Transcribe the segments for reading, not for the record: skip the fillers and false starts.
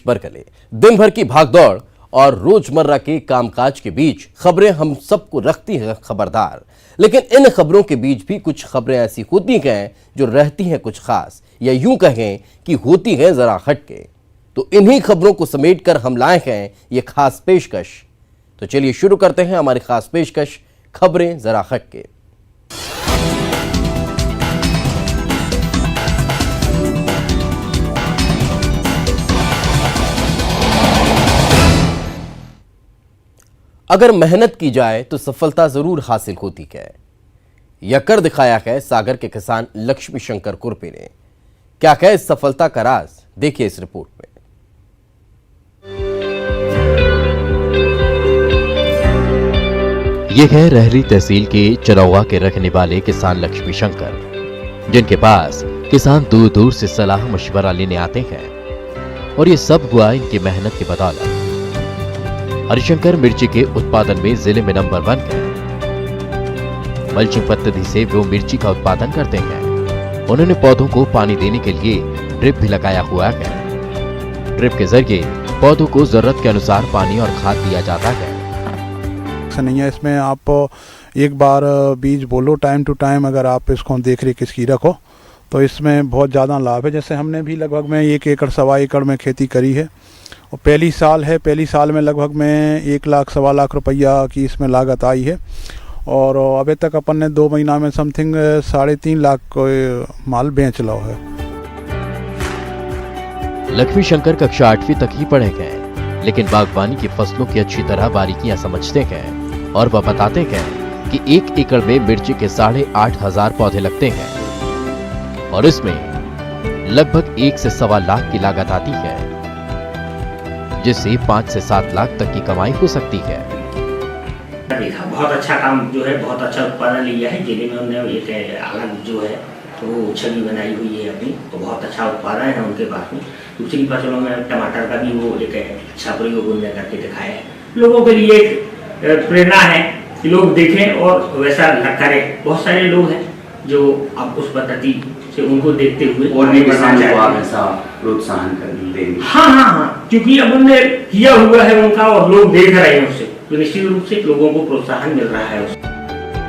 बरगले। दिन भर की भागदौड़ और रोजमर्रा के कामकाज के बीच खबरें हम सबको रखती हैं खबरदार, लेकिन इन खबरों के बीच भी कुछ खबरें ऐसी होती हैं जो रहती हैं कुछ खास, या यूं कहें कि होती हैं जरा हटके। तो इन्हीं खबरों को समेटकर हम लाए हैं ये खास पेशकश। तो चलिए शुरू करते हैं हमारी खास पेशकश, खबरें जरा हटके। अगर मेहनत की जाए तो सफलता जरूर हासिल होती है, यह कर दिखाया है सागर के किसान लक्ष्मी शंकर कुरपे ने। क्या है इस सफलता का राज, देखिए इस रिपोर्ट में। ये है रहरी तहसील के चरौवा के रखने वाले किसान लक्ष्मी शंकर, जिनके पास किसान दूर दूर से सलाह मशवरा लेने आते हैं, और ये सब हुआ इनकी मेहनत की बदौलत। हरिशंकर मिर्ची के उत्पादन में जिले में नंबर 1 है। मल्चिंग पद्धति से वो मिर्ची का उत्पादन करते हैं। उन्होंने पौधों को पानी देने के लिए ड्रिप भी लगाया हुआ है। ड्रिप के जरिए पौधों को जरूरत के अनुसार पानी और खाद दिया जाता है। नहीं है इसमें, आप एक बार बीज बोलो टाइम टू टाइम, अगर आप इसको देख रेख इसकी रखो तो इसमें बहुत ज़्यादा लाभ है। जैसे हमने भी लगभग में 1 एकड़ सवा एकड़ में खेती करी है, और पहली साल में लगभग में 1 लाख सवा लाख रुपया की इसमें लागत आई है, और अभी तक अपन ने 2 महीना में समथिंग 3.5 लाख को माल बेच लो है। लक्ष्मी शंकर कक्षा 8वीं तक ही पढ़े गए, लेकिन बागवानी की फसलों की अच्छी तरह बारीकियां समझते हैं, और वह बताते हैं कि 1 एकड़ में मिर्ची के 8,500 पौधे लगते हैं, और इसमें लगभग 1 से सवा लाख की लागत आती है, जिससे 5 से 7 लाख तक की कमाई हो सकती है। देखा बहुत अच्छा काम जो है, बहुत अच्छा उत्पादन लिया है। जिले में उन्होंने एक अलग जो है तो वो छवि बनाई हुई है अपनी, तो बहुत अच्छा उत्पादन है उनके पास में। दूसरी फसलों में टमाटर का भी वो एक अच्छा प्रयोग उन्होंने करके दिखाया है। लोगों के लिए एक प्रेरणा है कि लोग देखें और वैसा करें। बहुत सारे लोग हैं जो अब उस पद्धति से उनको देखते हुए और भी किसान को आप ऐसा प्रोत्साहन कर देंगे। हाँ, क्योंकि अब उन्होंने किया हुआ है उनका और लोग देख रहे हैं उससे, तो निश्चित रूप से लोगों को प्रोत्साहन मिल रहा है उससे।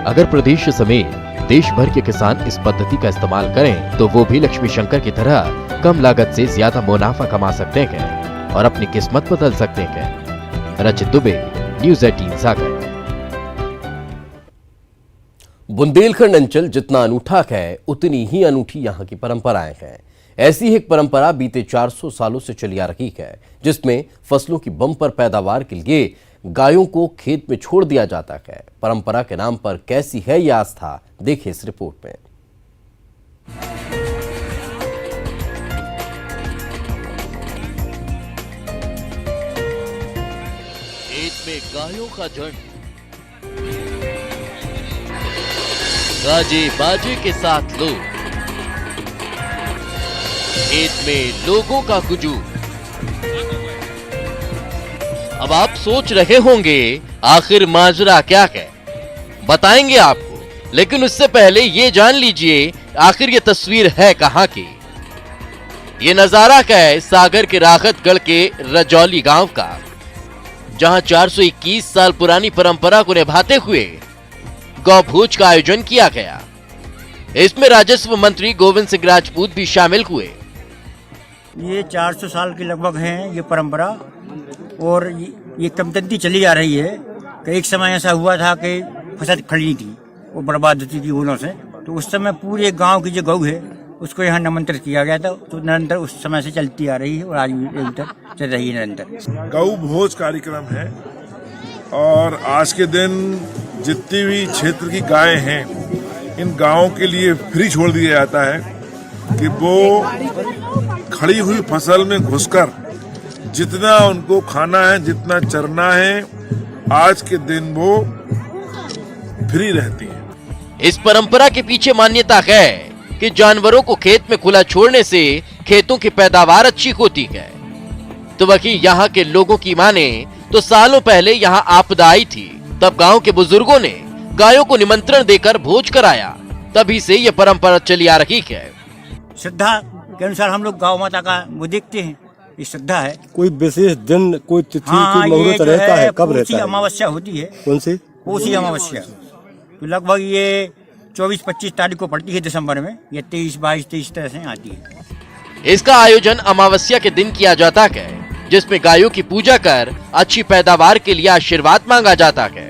अगर प्रदेश समेत देश भर के किसान इस पद्धति का इस्तेमाल करें तो वो भी लक्ष्मी शंकर की तरह कम लागत से ज्यादा मुनाफा कमा सकते हैं और अपनी किस्मत बदल सकते हैं। रचित दुबे, न्यूज़ 18 सागर। बुंदेलखंड अंचल जितना अनूठा है उतनी ही अनूठी यहाँ की परंपराएं हैं। ऐसी एक परंपरा बीते 400 सालों से चली आ रही है, जिसमें फसलों की बम्पर पैदावार के लिए गायों को खेत में छोड़ दिया जाता है। परंपरा के नाम पर कैसी है यह आस्था, देखिए इस रिपोर्ट में। खेत में गायों का झुंड गाजे बाजे के साथ लोग, खेत में लोगों का हुजूम। अब आप सोच रहे होंगे आखिर माजरा क्या है, बताएंगे आपको, लेकिन उससे पहले ये जान लीजिए आखिर ये तस्वीर है कहां की। ये नजारा क्या है सागर के राहतगढ़ के रजौली गांव का, जहां 421 साल पुरानी परंपरा को निभाते हुए गौ भोज का आयोजन किया गया। इसमें राजस्व मंत्री गोविंद सिंह राजपूत भी शामिल हुए। ये 400 साल की लगभग है ये परंपरा, और ये किंवदंती चली आ रही है कि एक समय ऐसा हुआ था कि फसल खड़ी थी, वो बर्बाद होती थी ओलों से, तो उस समय पूरे गांव की जो गौ है उसको यहाँ निमंत्रित किया गया था। तो निरंतर उस समय से चलती आ रही है और आज भी चल रही है निरंतर। गौ भोज कार्यक्रम है, और आज के दिन जितनी भी क्षेत्र की गायें हैं, इन गायों के लिए फ्री छोड़ दिया जाता है कि वो खड़ी हुई फसल में घुसकर जितना उनको खाना है, जितना चरना है, आज के दिन वो फ्री रहती है। इस परंपरा के पीछे मान्यता है कि जानवरों को खेत में खुला छोड़ने से खेतों की पैदावार अच्छी होती है। तो वही यहाँ के लोगों की माने तो सालों पहले यहाँ आपदा आई थी, तब गांव के बुजुर्गों ने गायों को निमंत्रण देकर भोज कराया, तभी से ये परंपरा चली आ रही है। श्रद्धा के अनुसार हम लोग गौ माता का वो देखते हैं ये श्रद्धा है। कोई विशेष दिन, कोई तिथि, कोई ये मुहूर्त जो रहता है? कब पूसी रहता है? अमावस्या होती है। कौन सी? पूसी अमावस्या तो लगभग ये 24-25 तारीख को पड़ती है दिसंबर में। ये 23-22-23 तरह से आती है। इसका आयोजन अमावस्या के दिन किया जाता है, जिसमें गायों की पूजा कर अच्छी पैदावार के लिए आशीर्वाद मांगा जाता है।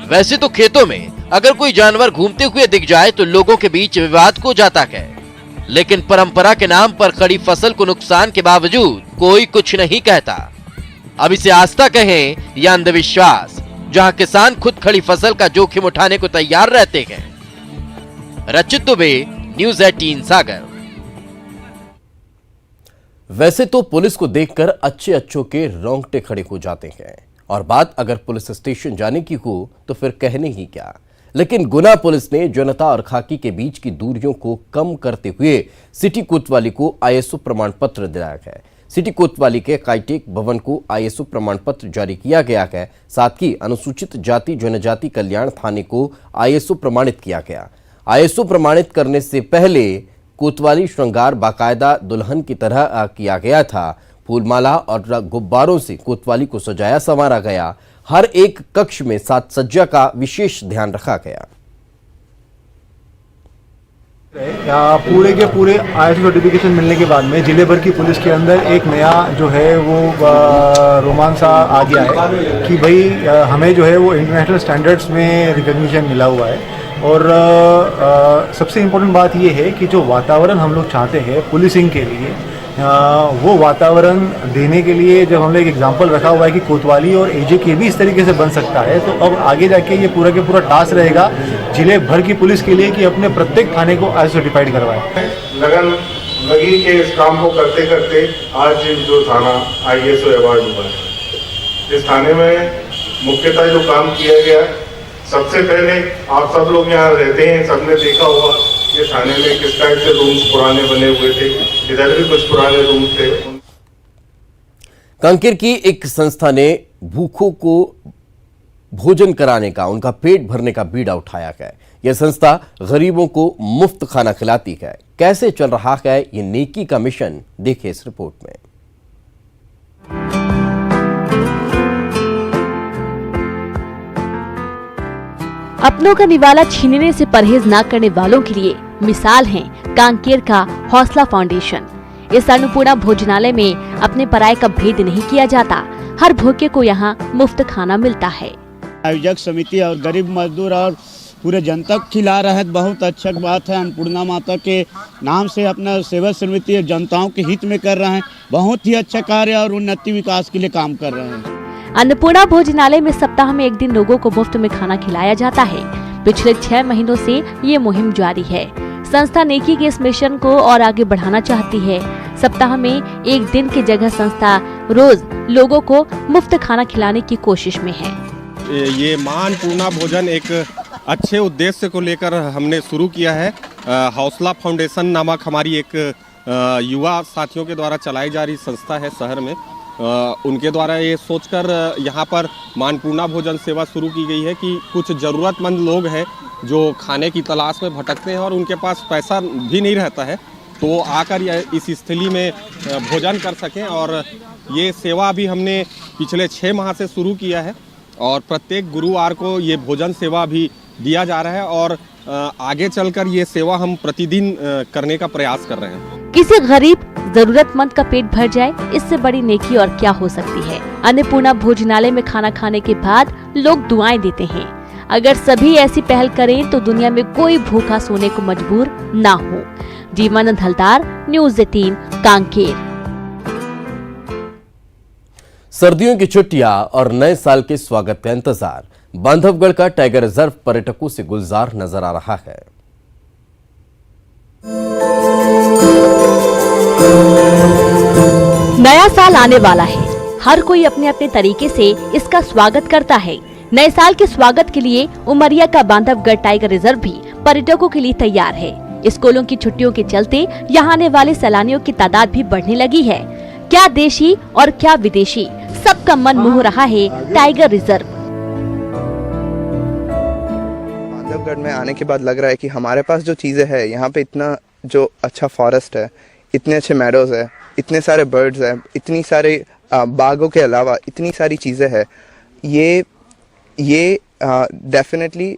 वैसे तो खेतों में अगर कोई जानवर घूमते हुए दिख जाए तो लोगों के बीच विवाद हो जाता है, लेकिन परंपरा के नाम पर खड़ी फसल को नुकसान के बावजूद कोई कुछ नहीं कहता। अब इसे आस्था कहें या अंधविश्वास, जहां किसान खुद खड़ी फसल का जोखिम उठाने को तैयार रहते हैं। रचित दुबे, न्यूज़ 18 सागर। वैसे तो पुलिस को देखकर अच्छों के रोंगटे खड़े हो जाते हैं, और बात अगर पुलिस स्टेशन जाने की हो तो फिर कहने ही क्या। लेकिन गुना पुलिस ने जनता और खाकी के बीच की दूरियों को कम करते हुए सिटी कोतवाली को ISO प्रमाण पत्र दिलाया है। सिटी कोतवाली के काइटेक भवन को ISO प्रमाण पत्र जारी किया गया है। साथ ही अनुसूचित जाति जनजाति कल्याण थाने को ISO प्रमाणित किया गया। ISO प्रमाणित करने से पहले कोतवाली श्रृंगार बाकायदा दुल्हन की तरह किया गया था। फूलमाला और गुब्बारों से कोतवाली को सजाया संवारा गया। हर एक कक्ष में साज सज्जा का विशेष ध्यान रखा गया। पूरे के पूरे ISO सर्टिफिकेशन मिलने के बाद में जिले भर की पुलिस के अंदर एक नया जो है वो रोमांच आ गया है कि भाई हमें जो है वो इंटरनेशनल स्टैंडर्ड्स में रिकॉग्निशन मिला हुआ है। और सबसे इम्पोर्टेंट बात ये है कि जो वातावरण हम लोग चाहते हैं पुलिसिंग के लिए, वो वातावरण देने के लिए जब हमने एक एग्जांपल रखा हुआ है कि कोतवाली और AJK भी इस तरीके से बन सकता है, तो अब आगे जाके ये पूरा के पूरा टास्क रहेगा जिले भर की पुलिस के लिए कि अपने प्रत्येक थाने को ISO सर्टिफाइड करवाए। लगन लगी के इस काम को करते करते आज जो थाना ISO अवार्ड हुआ है, इस थाने में मुख्यतः जो काम किया गया, सबसे पहले आप सब लोग यहाँ रहते हैं, सबने देखा होगा ये थाने में किस टाइप से रूम्स पुराने बने हुए थे। इधर भी कुछ पुराने रूम्स थे। कांकेर की एक संस्था ने भूखों को भोजन कराने का, उनका पेट भरने का बीड़ा उठाया है। यह संस्था गरीबों को मुफ्त खाना खिलाती है। कैसे चल रहा है ये नेकी का मिशन, देखिए इस रिपोर्ट में। अपनों का निवाला छीनने से परहेज न करने वालों के लिए मिसाल है कांकेर का हौसला फाउंडेशन। इस अन्नपूर्णा भोजनालय में अपने पराये का भेद नहीं किया जाता। हर भूखे को यहाँ मुफ्त खाना मिलता है। आयोजक समिति और गरीब मजदूर और पूरे जनता को खिला रहे हैं, बहुत अच्छा बात है। अन्नपूर्णा माता के नाम से अपना सेवा समिति जनताओं के हित में कर रहे हैं। बहुत ही अच्छा कार्य और उन्नति विकास के लिए काम कर रहे हैं। अन्नपूर्णा भोजनालय में सप्ताह में एक दिन लोगों को मुफ्त में खाना खिलाया जाता है। पिछले 6 महीनों से ये मुहिम जारी है। संस्था नेकी के इस मिशन को और आगे बढ़ाना चाहती है। सप्ताह में एक दिन की जगह संस्था रोज लोगों को मुफ्त खाना खिलाने की कोशिश में है। ये मां अन्नपूर्णा भोजन एक अच्छे उद्देश्य को लेकर हमने शुरू किया है। हौसला फाउंडेशन नामक हमारी एक युवा साथियों के द्वारा चलाई जा रही संस्था है शहर में। उनके द्वारा ये सोचकर यहाँ पर मां अन्नपूर्णा भोजन सेवा शुरू की गई है कि कुछ ज़रूरतमंद लोग हैं जो खाने की तलाश में भटकते हैं और उनके पास पैसा भी नहीं रहता है, तो आकर इस स्थली में भोजन कर सकें। और ये सेवा भी हमने पिछले 6 माह से शुरू किया है और प्रत्येक गुरुवार को ये भोजन सेवा भी दिया जा रहा है और आगे चलकर ये सेवा हम प्रतिदिन करने का प्रयास कर रहे हैं। किसी गरीब जरूरतमंद का पेट भर जाए, इससे बड़ी नेकी और क्या हो सकती है। अन्नपूर्णा भोजनालय में खाना खाने के बाद लोग दुआएं देते हैं। अगर सभी ऐसी पहल करें तो दुनिया में कोई भूखा सोने को मजबूर ना हो। जीवानंद हलदार, न्यूज़ 18 कांकेर। सर्दियों की छुट्टियां और नए साल के स्वागत का इंतजार। बांधवगढ़ का टाइगर रिजर्व पर्यटकों से गुलजार नजर आ रहा है। नया साल आने वाला है। हर कोई अपने अपने तरीके से इसका स्वागत करता है। नए साल के स्वागत के लिए उमरिया का बांधवगढ़ टाइगर रिजर्व भी पर्यटकों के लिए तैयार है। स्कूलों की छुट्टियों के चलते यहाँ आने वाले सैलानियों की तादाद भी बढ़ने लगी है। क्या देशी और क्या विदेशी, सबका मन मोह रहा है टाइगर रिजर्व। बांधवगढ़ में आने के बाद लग रहा है कि हमारे पास जो चीजें हैं यहाँ पे, इतना जो अच्छा फॉरेस्ट है, इतने अच्छे मैडोज है, इतने सारे बर्ड्स हैं, इतनी सारे बागों के अलावा इतनी सारी चीज़ें हैं, ये डेफिनेटली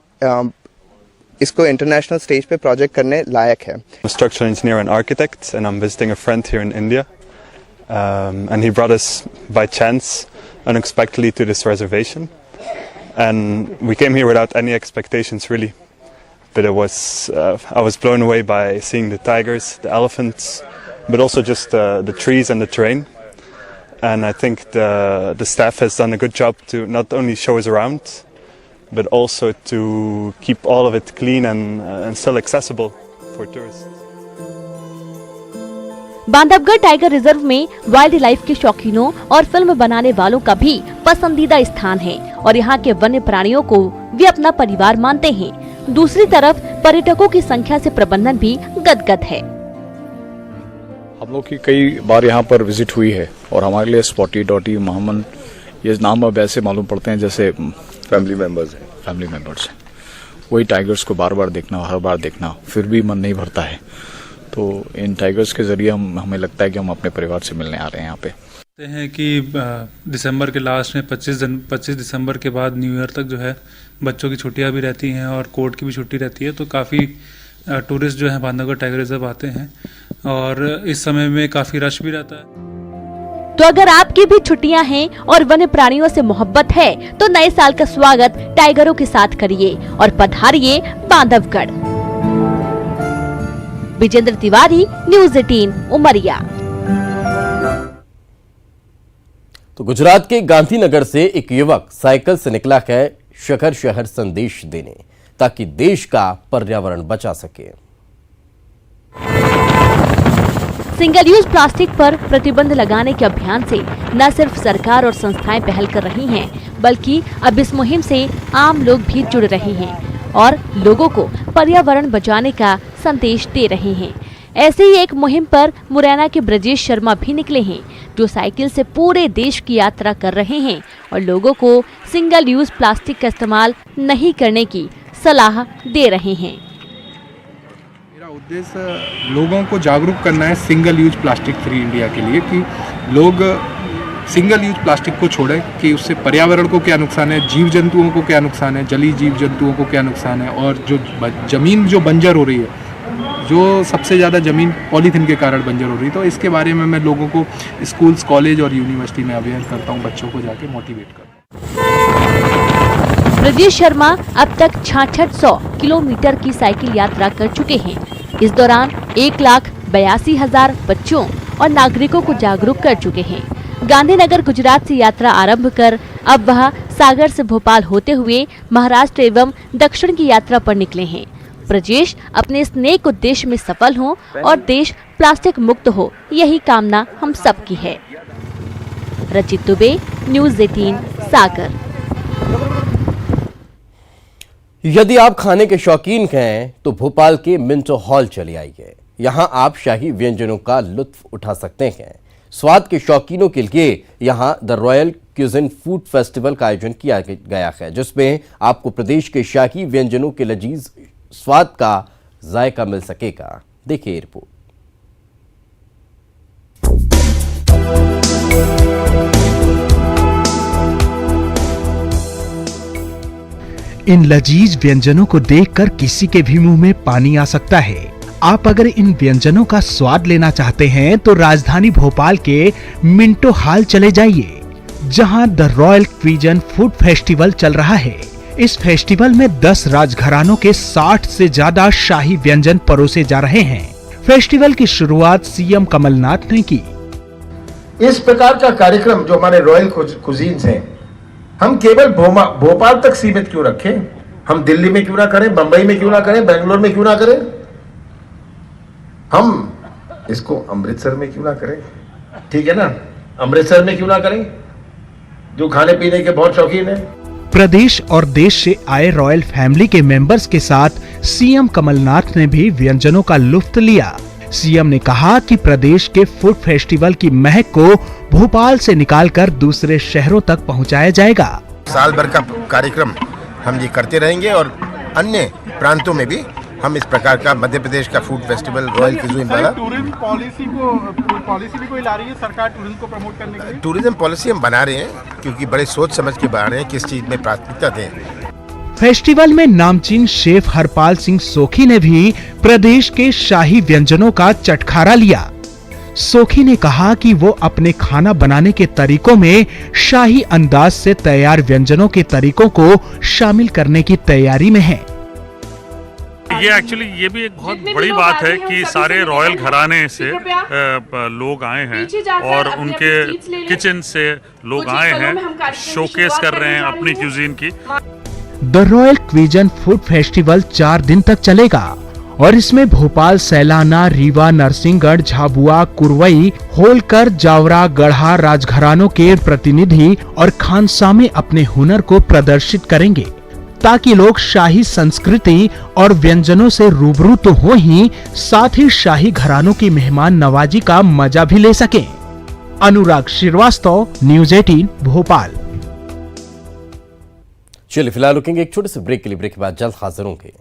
इसको इंटरनेशनल स्टेज पे प्रोजेक्ट करने लायक है। I'm a structural engineer and architect, and I'm visiting a friend here in India, and he brought us by chance, unexpectedly, to this reservation, and we came here without any expectations really, but I was blown away by seeing the tigers, the elephants, but also just the trees and the terrain, and I think the staff has done a good job to not only show us around, but also to keep all of it clean and still accessible for tourists. Bandhavgarh tiger reserve में wild life के शौकीनों और film बनाने वालों का भी पसंदीदा स्थान है और यहाँ के वन्य प्राणियों को वे अपना परिवार मानते हैं। दूसरी तरफ पर्यटकों की संख्या से प्रबंधन भी गदगद है। हम लोग की कई बार यहाँ पर विजिट हुई है और हमारे लिए स्पॉटी डॉटी मोहम्मद ये नाम अब ऐसे मालूम पड़ते हैं जैसे फैमिली मेंबर्स हैं। वही टाइगर्स को बार बार देखना, हर बार देखना, फिर भी मन नहीं भरता है। तो इन टाइगर्स के जरिए हमें लगता है कि हम अपने परिवार से मिलने आ रहे हैं यहाँ पे। हैं कि दिसंबर के लास्ट में 25 दिसंबर के बाद न्यू ईयर तक जो है बच्चों की छुट्टियाँ भी रहती हैं और कोर्ट की भी छुट्टी रहती है, तो काफ़ी टूरिस्ट जो है बांधवगढ़ टाइगर रिजर्व आते हैं और इस समय में काफ़ी रश भी रहता है। तो अगर आपकी भी छुट्टियां हैं और वन्य प्राणियों से मोहब्बत है तो नए साल का स्वागत टाइगरों के साथ करिए और पधारिए बांधवगढ़। विजेंद्र तिवारी, न्यूज़ 18 उमरिया। तो गुजरात के गांधीनगर से एक युवक साइकिल से निकला है शहर शहर संदेश देने, ताकि देश का पर्यावरण बचा सके। सिंगल यूज प्लास्टिक पर प्रतिबंध लगाने के अभियान से न सिर्फ सरकार और संस्थाएं पहल कर रही हैं, बल्कि अब इस मुहिम से आम लोग भी जुड़ रहे हैं और लोगों को पर्यावरण बचाने का संदेश दे रहे हैं। ऐसे ही एक मुहिम पर मुरैना के ब्रजेश शर्मा भी निकले हैं, जो साइकिल से पूरे देश की यात्रा कर रहे हैं और लोगों को सिंगल यूज प्लास्टिक का इस्तेमाल नहीं करने की सलाह दे रहे हैं। मेरा उद्देश्य लोगों को जागरूक करना है single use plastic free India के लिए, कि लोग सिंगल यूज प्लास्टिक को छोड़ें, कि उससे पर्यावरण को क्या नुकसान है, जीव जंतुओं को क्या नुकसान है, जलीय जीव जंतुओं को क्या नुकसान है, और जो ज़मीन जो बंजर हो रही है, जो सबसे ज़्यादा ज़मीन पॉलीथीन के कारण बंजर हो रही है, तो इसके बारे में मैं लोगों को स्कूल्स, कॉलेज और यूनिवर्सिटी में अवेयर करता हूँ, बच्चों को जाके मोटिवेट करता हूँ। ब्रजेश शर्मा अब तक 6600 किलोमीटर की साइकिल यात्रा कर चुके हैं। इस दौरान 1,82,000 बच्चों और नागरिकों को जागरूक कर चुके हैं। गांधीनगर गुजरात से यात्रा आरंभ कर अब वह सागर से भोपाल होते हुए महाराष्ट्र एवं दक्षिण की यात्रा पर निकले हैं। ब्रजेश अपने इस नेक उद्देश्य में सफल हों और देश प्लास्टिक मुक्त हो, यही कामना हम सबकी है। रचित दुबे, न्यूज़ 18 सागर। यदि आप खाने के शौकीन हैं तो भोपाल के मिंटो हॉल चले आइए। यहाँ आप शाही व्यंजनों का लुत्फ उठा सकते हैं। स्वाद के शौकीनों के लिए यहाँ the royal cuisine food festival का आयोजन किया गया है, जिसमें आपको प्रदेश के शाही व्यंजनों के लजीज स्वाद का जायका मिल सकेगा। देखिए रिपोर्ट। इन लजीज व्यंजनों को देखकर किसी के भी मुंह में पानी आ सकता है। आप अगर इन व्यंजनों का स्वाद लेना चाहते हैं तो राजधानी भोपाल के मिंटो हॉल चले जाइए, जहां the royal cuisine food festival चल रहा है। इस फेस्टिवल में 10 राजघरानों के 60 से ज्यादा शाही व्यंजन परोसे जा रहे हैं। फेस्टिवल की शुरुआत सीएम कमलनाथ ने की। इस प्रकार का कार्यक्रम जो हमारे रॉयल कुजीन्स हैं, हम केवल भोपाल तक सीमित क्यों रखें? हम दिल्ली में क्यों ना करें, बंबई में क्यों ना करें, बेंगलोर में क्यों ना करें, हम इसको अमृतसर में क्यों ना करें? ठीक है ना, अमृतसर में क्यों ना करें, जो खाने पीने के बहुत शौकीन है। प्रदेश और देश से आए रॉयल फैमिली के मेंबर्स के साथ सीएम कमलनाथ ने भी व्यंजनों का लुत्फ लिया। सीएम ने कहा कि प्रदेश के फूड फेस्टिवल की महक को भोपाल से निकालकर दूसरे शहरों तक पहुंचाया जाएगा। साल भर का कार्यक्रम हम ये करते रहेंगे और अन्य प्रांतों में भी हम इस प्रकार का मध्य प्रदेश का फूड फेस्टिवल रॉयल कुजीन वाला टूरिज्म पॉलिसी भी कोई ला रही है सरकार टूरिज्म को प्रमोट करने के लिए? टूरिज्म पॉलिसी हम बना रहे हैं, क्योंकि बड़े सोच समझ के बना रहे हैं किस चीज में प्राथमिकता दें। फेस्टिवल में नामचीन शेफ हरपाल सिंह सोखी ने भी प्रदेश के शाही व्यंजनों का चटखारा लिया। सोखी ने कहा कि वो अपने खाना बनाने के तरीकों में शाही अंदाज से तैयार व्यंजनों के तरीकों को शामिल करने की तैयारी में है। ये एक्चुअली ये भी एक बहुत बड़ी बात है कि सारे रॉयल घराने से लोग आए हैं और उनके किचन से लोग आए हैं, शोकेस कर रहे हैं अपनी क्यूजीन की। The royal cuisine food festival 4 दिन तक चलेगा और इसमें भोपाल, सैलाना, रीवा, नरसिंहगढ़, झाबुआ, कुरवई, होलकर, जावरा, गढ़ा राजघरानों के प्रतिनिधि और खानसामे अपने हुनर को प्रदर्शित करेंगे, ताकि लोग शाही संस्कृति और व्यंजनों से रूबरू तो हो ही, साथ ही शाही घरानों की मेहमान नवाजी का मजा भी ले सकें। अनुराग श्रीवास्तव, न्यूज़ 18 भोपाल। चलिए फिलहाल रुकेंगे एक छोटे से ब्रेक के लिए। ब्रेक के बाद जल्द हाजिर होंगे।